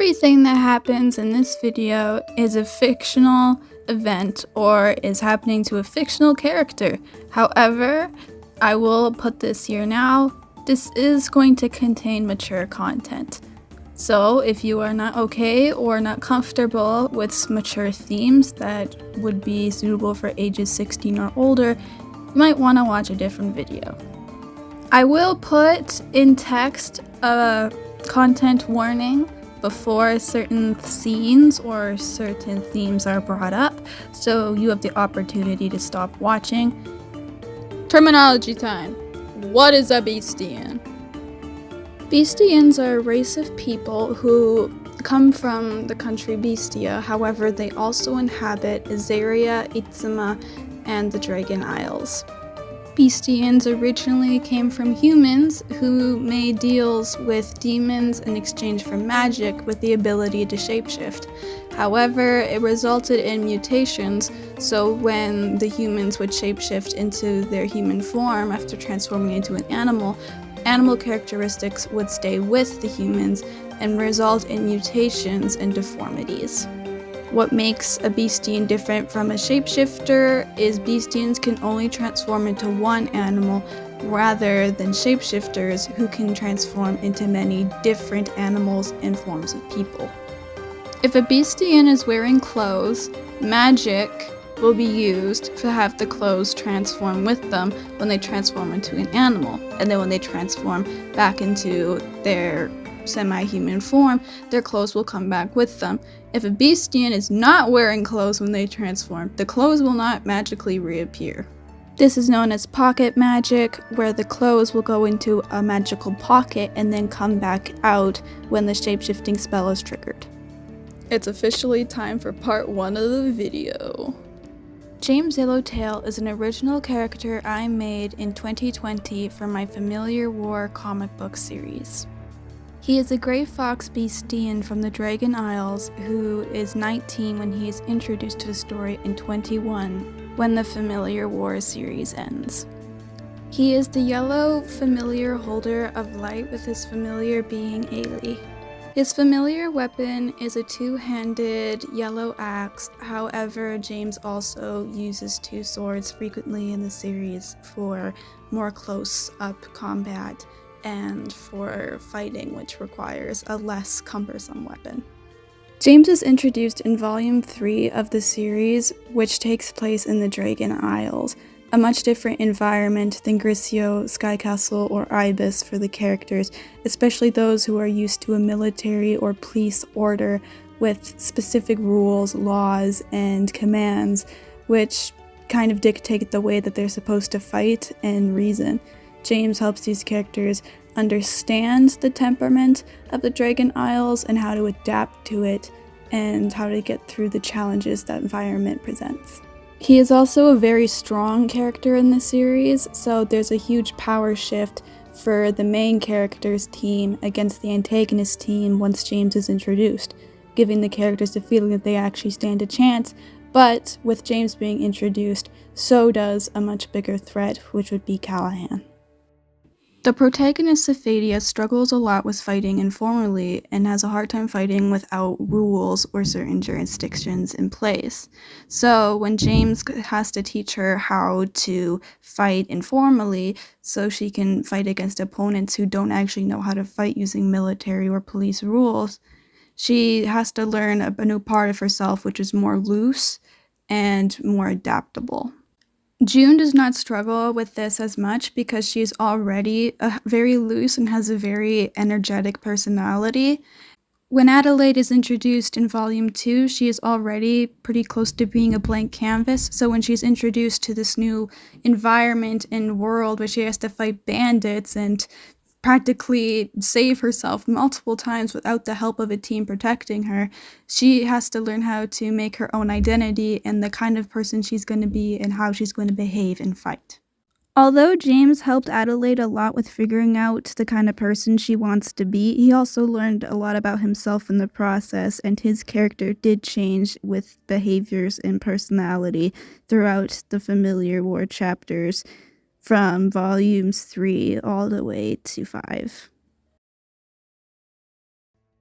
Everything that happens in this video is a fictional event or is happening to a fictional character. However, I will put this here now. This is going to contain mature content. So if you are not okay or not comfortable with mature themes that would be suitable for ages 16 or older, you might want to watch a different video. I will put in text a content warning before certain scenes or certain themes are brought up, so you have the opportunity to stop watching. Terminology time. What is a bestian? Bestians are a race of people who come from the country Bestia. However, they also inhabit Azaria, Itzima, and the Dragon Isles. Bestians originally came from humans who made deals with demons in exchange for magic with the ability to shapeshift. However, it resulted in mutations, so when the humans would shapeshift into their human form after transforming into an animal characteristics would stay with the humans and result in mutations and deformities. What makes a bestian different from a shapeshifter is bestians can only transform into one animal rather than shapeshifters who can transform into many different animals and forms of people. If a bestian is wearing clothes, magic will be used to have the clothes transform with them when they transform into an animal, and then when they transform back into their semi-human form, their clothes will come back with them. If a bestian is not wearing clothes when they transform, the clothes will not magically reappear. This is known as pocket magic, where the clothes will go into a magical pocket and then come back out when the shape-shifting spell is triggered. It's officially time for part 1 of the video. James Yellowtail is an original character I made in 2020 for my Familiar War comic book series. He is a Grey Fox bestian from the Dragon Isles who is 19 when he is introduced to the story in 21 when the Familiar War series ends. He is the yellow familiar holder of light with his familiar being Ailey. His familiar weapon is a two-handed yellow axe, however James also uses two swords frequently in the series for more close-up combat and for fighting, which requires a less cumbersome weapon. James is introduced in Volume 3 of the series, which takes place in the Dragon Isles, a much different environment than Grisio, Sky Castle, or Ibis for the characters, especially those who are used to a military or police order with specific rules, laws, and commands, which kind of dictate the way that they're supposed to fight and reason. James helps these characters understand the temperament of the Dragon Isles and how to adapt to it and how to get through the challenges that environment presents. He is also a very strong character in the series, so there's a huge power shift for the main character's team against the antagonist team once James is introduced, giving the characters the feeling that they actually stand a chance, but with James being introduced, so does a much bigger threat, which would be Callahan. The protagonist Sephadia struggles a lot with fighting informally and has a hard time fighting without rules or certain jurisdictions in place. So when James has to teach her how to fight informally so she can fight against opponents who don't actually know how to fight using military or police rules, she has to learn a new part of herself which is more loose and more adaptable. June does not struggle with this as much because she's already very loose and has a very energetic personality. When Adelaide is introduced in Volume 2, she is already pretty close to being a blank canvas, so when she's introduced to this new environment and world where she has to fight bandits and practically save herself multiple times without the help of a team protecting her, she has to learn how to make her own identity and the kind of person she's going to be and how she's going to behave and fight. Although James helped Adelaide a lot with figuring out the kind of person she wants to be, he also learned a lot about himself in the process, and his character did change with behaviors and personality throughout the Familiar War chapters from volumes 3 all the way to 5.